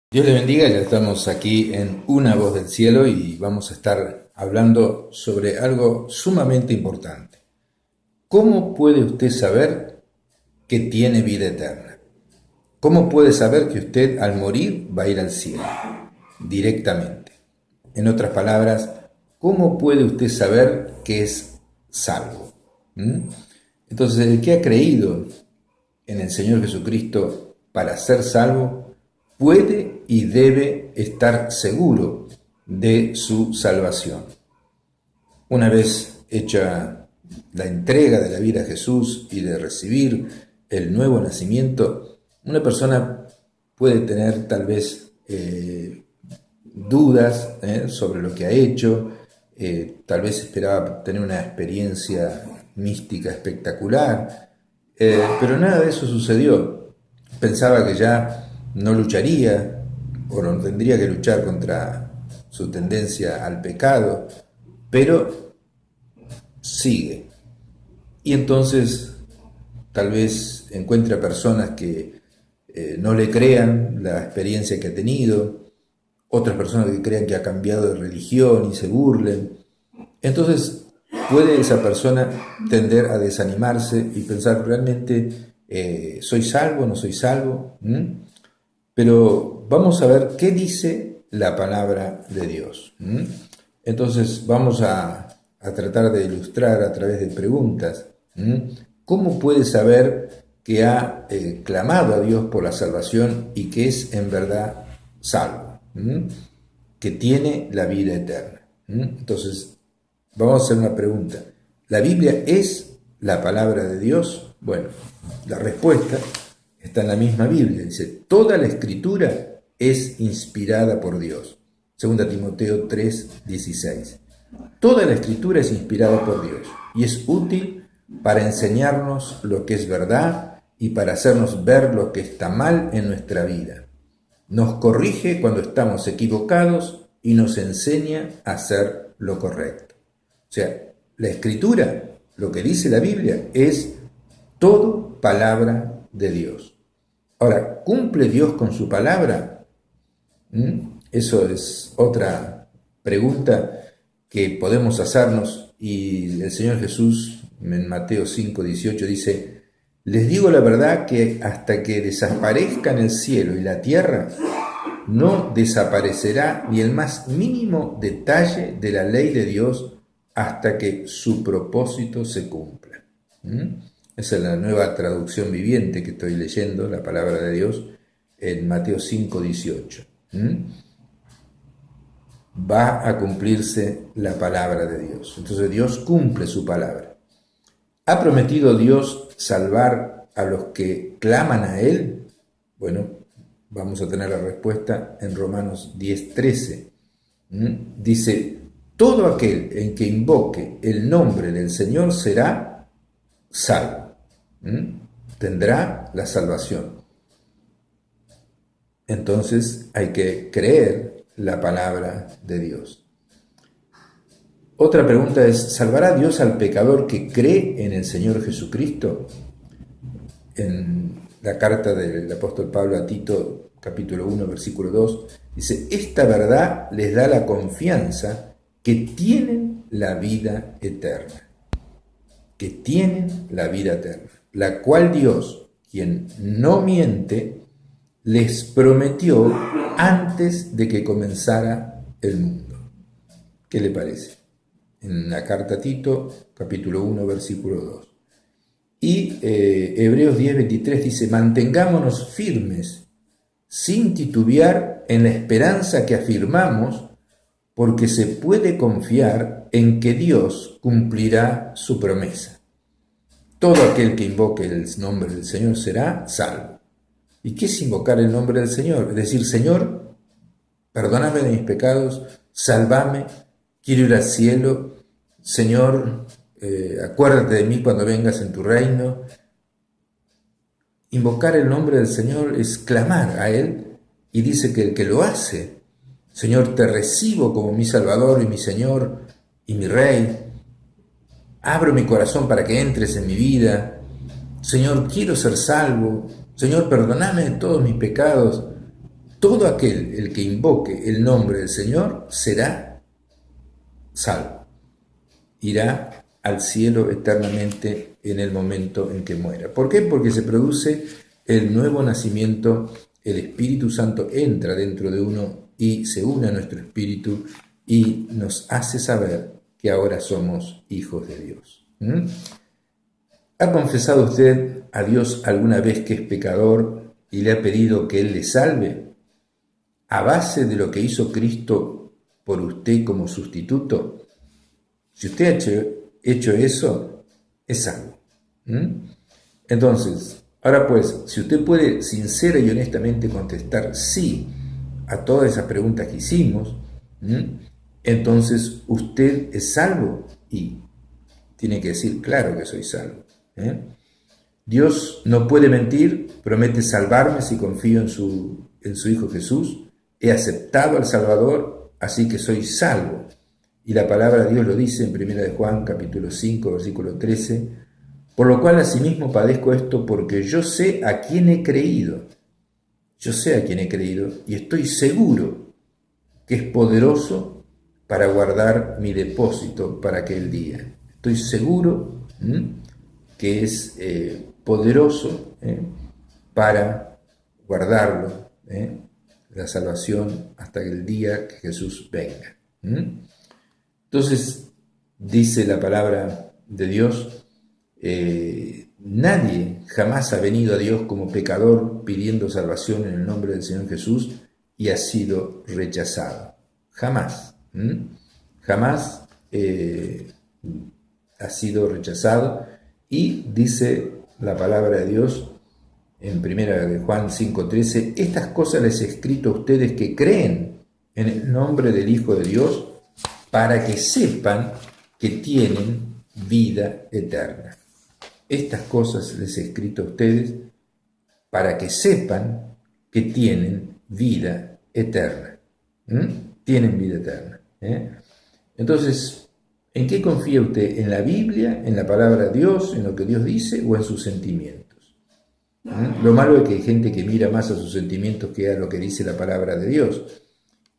Dios le bendiga, ya estamos aquí en Una Voz del Cielo y vamos a estar hablando sobre algo sumamente importante. ¿Cómo puede usted saber que tiene vida eterna? ¿Cómo puede saber que usted al morir va a ir al cielo directamente? En otras palabras, ¿cómo puede usted saber que es salvo? Entonces, el que ha creído en el Señor Jesucristo para ser salvo, puede y debe estar seguro de su salvación. Una vez hecha la entrega de la vida a Jesús y de recibir el nuevo nacimiento, una persona puede tener tal vez dudas sobre lo que ha hecho, tal vez esperaba tener una experiencia mística espectacular, pero nada de eso sucedió. Pensaba que ya no lucharía o no tendría que luchar contra su tendencia al pecado, pero sigue. Y entonces tal vez encuentre personas que no le crean la experiencia que ha tenido, otras personas que crean que ha cambiado de religión y se burlen. Entonces puede esa persona tender a desanimarse y pensar realmente, ¿soy salvo? ¿No soy salvo? Pero vamos a ver qué dice la palabra de Dios. Entonces vamos a tratar de ilustrar a través de preguntas. ¿Cómo puede saber que ha clamado a Dios por la salvación y que es en verdad salvo? Que tiene la vida eterna. Entonces vamos a hacer una pregunta. ¿La Biblia es la palabra de Dios? Bueno, la respuesta está en la misma Biblia. Dice, toda la escritura es inspirada por Dios. 2 Timoteo 3:16. Toda la escritura es inspirada por Dios y es útil para enseñarnos lo que es verdad y para hacernos ver lo que está mal en nuestra vida. Nos corrige cuando estamos equivocados y nos enseña a hacer lo correcto. O sea, la escritura, lo que dice la Biblia, es todo palabra de Dios. Ahora, ¿cumple Dios con su palabra? Eso es otra pregunta que podemos hacernos, y el Señor Jesús en Mateo 5:18 dice, les digo la verdad que hasta que desaparezcan el cielo y la tierra, no desaparecerá ni el más mínimo detalle de la ley de Dios hasta que su propósito se cumpla. Esa es la nueva traducción viviente que estoy leyendo, la palabra de Dios, en Mateo 5:18. Va a cumplirse la palabra de Dios. Entonces Dios cumple su palabra. ¿Ha prometido Dios salvar a los que claman a Él? Bueno, vamos a tener la respuesta en Romanos 10:13. Dice, todo aquel en que invoque el nombre del Señor será salvo. Tendrá la salvación. Entonces hay que creer la palabra de Dios. Otra pregunta es, ¿salvará Dios al pecador que cree en el Señor Jesucristo? En la carta del apóstol Pablo a Tito, capítulo 1, versículo 2, dice, esta verdad les da la confianza que tienen la vida eterna. Que tienen la vida eterna, la cual Dios, quien no miente, les prometió antes de que comenzara el mundo. ¿Qué le parece? En la carta a Tito, capítulo 1, versículo 2. Y Hebreos 10:23 dice, mantengámonos firmes, sin titubear en la esperanza que afirmamos, porque se puede confiar en que Dios cumplirá su promesa. Todo aquel que invoque el nombre del Señor será salvo. ¿Y qué es invocar el nombre del Señor? Es decir, Señor, perdóname de mis pecados, sálvame, quiero ir al cielo. Señor, acuérdate de mí cuando vengas en tu reino. Invocar el nombre del Señor es clamar a Él, y dice que el que lo hace, Señor, te recibo como mi Salvador y mi Señor y mi Rey. Abro mi corazón para que entres en mi vida. Señor, quiero ser salvo. Señor, perdóname de todos mis pecados. todo aquel el que invoque el nombre del Señor será salvo. Irá al cielo eternamente en el momento en que muera. ¿Por qué? Porque se produce el nuevo nacimiento, el Espíritu Santo entra dentro de uno y se une a nuestro espíritu y nos hace saber que ahora somos hijos de Dios. ¿Ha confesado usted a Dios alguna vez que es pecador y le ha pedido que Él le salve? ¿A base de lo que hizo Cristo por usted como sustituto? Si usted ha hecho eso, es salvo. Entonces, ahora pues, si usted puede sincera y honestamente contestar sí a todas esas preguntas que hicimos, entonces usted es salvo y tiene que decir, claro que soy salvo. Dios no puede mentir, promete salvarme si confío en su Hijo Jesús. He aceptado al Salvador, así que soy salvo. Y la palabra de Dios lo dice en 1 de Juan, capítulo 5, versículo 13, por lo cual asimismo padezco esto porque yo sé a quién he creído. Yo sé a quién he creído y estoy seguro que es poderoso para guardar mi depósito para aquel día. Estoy seguro que es poderoso para guardarlo, la salvación hasta el día que Jesús venga. Entonces, dice la palabra de Dios, nadie jamás ha venido a Dios como pecador pidiendo salvación en el nombre del Señor Jesús y ha sido rechazado. Jamás. Jamás ha sido rechazado. Y dice la palabra de Dios en 1 de Juan 5:13, estas cosas les he escrito a ustedes que creen en el nombre del Hijo de Dios para que sepan que tienen vida eterna. Estas cosas les he escrito a ustedes para que sepan que tienen vida eterna. Tienen vida eterna. Entonces, ¿en qué confía usted? ¿En la Biblia, en la palabra de Dios, en lo que Dios dice o en sus sentimientos? Lo malo es que hay gente que mira más a sus sentimientos que a lo que dice la palabra de Dios.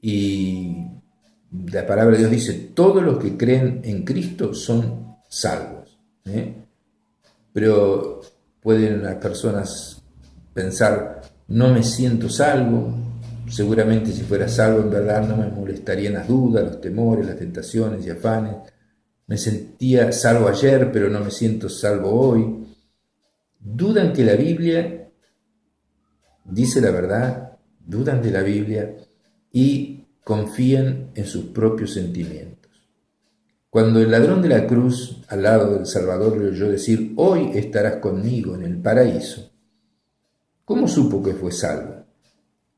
Y la palabra de Dios dice, todos los que creen en Cristo son salvos. Pero pueden las personas pensar, no me siento salvo, seguramente si fuera salvo en verdad no me molestarían las dudas, los temores, las tentaciones y afanes. Me sentía salvo ayer, pero no me siento salvo hoy. Dudan que la Biblia dice la verdad, dudan de la Biblia y confían en sus propios sentimientos. Cuando el ladrón de la cruz al lado del Salvador le oyó decir, hoy estarás conmigo en el paraíso, ¿cómo supo que fue salvo?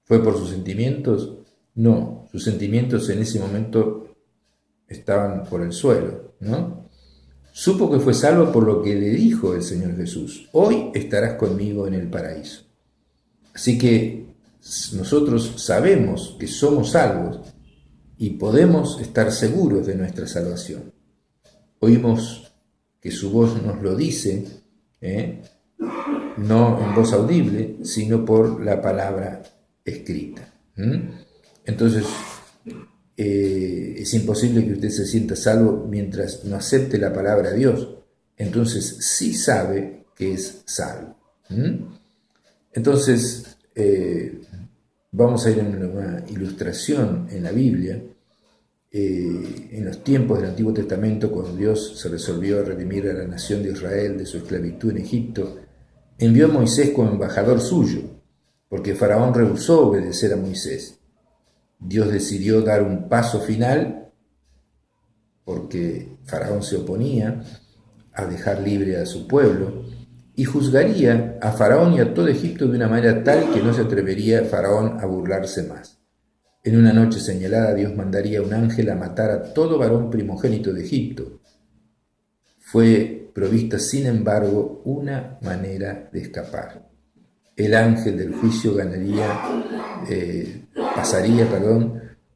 ¿Fue por sus sentimientos? No, sus sentimientos en ese momento estaban por el suelo, ¿no? Supo que fue salvo por lo que le dijo el Señor Jesús, hoy estarás conmigo en el paraíso. Así que nosotros sabemos que somos salvos y podemos estar seguros de nuestra salvación. Oímos que su voz nos lo dice, no en voz audible, sino por la palabra escrita. Entonces, es imposible que usted se sienta salvo mientras no acepte la palabra de Dios. Entonces, sí sabe que es salvo. Entonces, vamos a ir en una ilustración en la Biblia. En los tiempos del Antiguo Testamento, cuando Dios se resolvió a redimir a la nación de Israel de su esclavitud en Egipto, envió a Moisés como embajador suyo, porque Faraón rehusó obedecer a Moisés. Dios decidió dar un paso final, porque Faraón se oponía a dejar libre a su pueblo, y juzgaría a Faraón y a todo Egipto de una manera tal que no se atrevería Faraón a burlarse más. En una noche señalada, Dios mandaría un ángel a matar a todo varón primogénito de Egipto. Fue provista, sin embargo, una manera de escapar. El ángel del juicio pasaría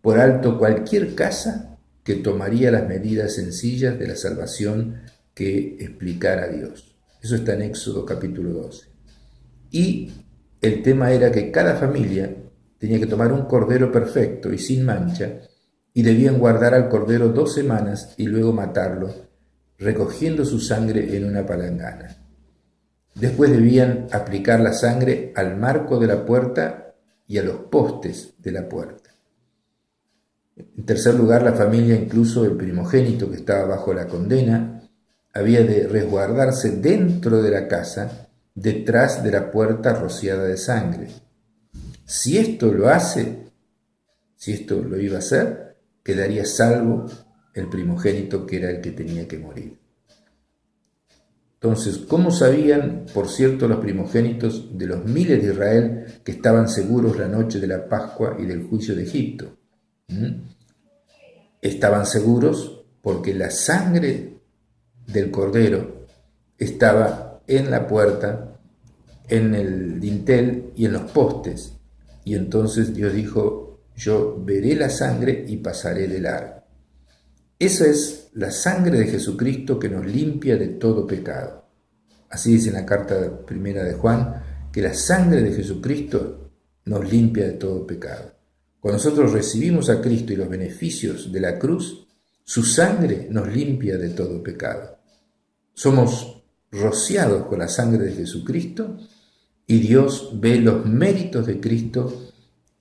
por alto cualquier casa que tomaría las medidas sencillas de la salvación que explicara Dios. Eso está en Éxodo capítulo 12. Y el tema era que cada familia tenía que tomar un cordero perfecto y sin mancha, y debían guardar al cordero 2 semanas y luego matarlo, recogiendo su sangre en una palangana. Después debían aplicar la sangre al marco de la puerta y a los postes de la puerta. En tercer lugar, la familia, incluso el primogénito que estaba bajo la condena, había de resguardarse dentro de la casa, detrás de la puerta rociada de sangre. Si esto lo iba a hacer, quedaría salvo el primogénito, que era el que tenía que morir. Entonces, ¿cómo sabían, por cierto, los primogénitos de los miles de Israel que estaban seguros la noche de la Pascua y del juicio de Egipto? Estaban seguros porque la sangre del cordero estaba en la puerta, en el dintel y en los postes. Y entonces Dios dijo: yo veré la sangre y pasaré de largo. Esa es la sangre de Jesucristo que nos limpia de todo pecado. Así dice en la carta primera de Juan, que la sangre de Jesucristo nos limpia de todo pecado. Cuando nosotros recibimos a Cristo y los beneficios de la cruz, su sangre nos limpia de todo pecado. Somos rociados con la sangre de Jesucristo y Dios ve los méritos de Cristo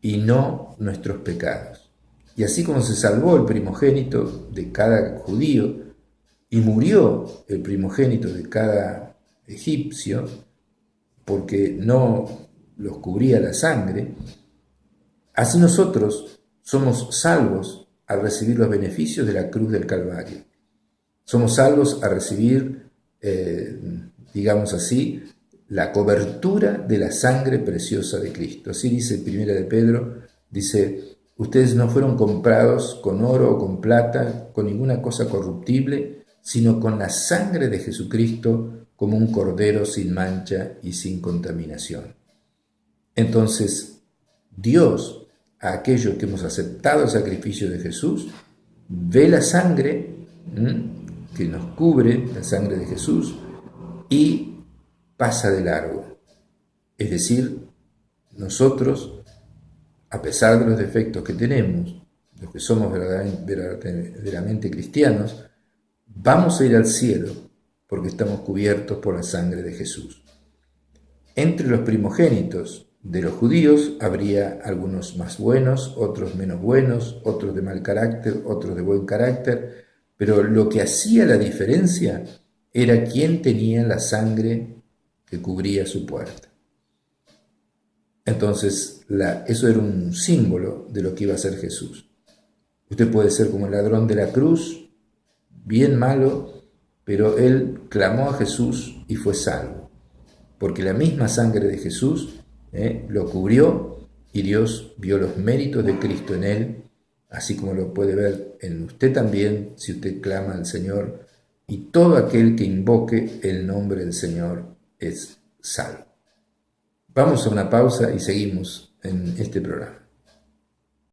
y no nuestros pecados. Y así como se salvó el primogénito de cada judío y murió el primogénito de cada egipcio porque no los cubría la sangre, así nosotros somos salvos al recibir los beneficios de la cruz del Calvario. Somos salvos a recibir, digamos así, la cobertura de la sangre preciosa de Cristo. Así dice Primera de Pedro, dice: ustedes no fueron comprados con oro o con plata, con ninguna cosa corruptible, sino con la sangre de Jesucristo, como un cordero sin mancha y sin contaminación. Entonces, Dios, a aquellos que hemos aceptado el sacrificio de Jesús, ve la sangre que nos cubre, la sangre de Jesús, y pasa de largo. Es decir, nosotros, a pesar de los defectos que tenemos, los que somos verdaderamente cristianos, vamos a ir al cielo porque estamos cubiertos por la sangre de Jesús. Entre los primogénitos de los judíos habría algunos más buenos, otros menos buenos, otros de mal carácter, otros de buen carácter, pero lo que hacía la diferencia era quién tenía la sangre que cubría su puerta. Entonces, eso era un símbolo de lo que iba a ser Jesús. Usted puede ser como el ladrón de la cruz, bien malo, pero él clamó a Jesús y fue salvo, porque la misma sangre de Jesús lo cubrió y Dios vio los méritos de Cristo en él, así como lo puede ver en usted también si usted clama al Señor, y todo aquel que invoque el nombre del Señor es salvo. Vamos a una pausa y seguimos en este programa.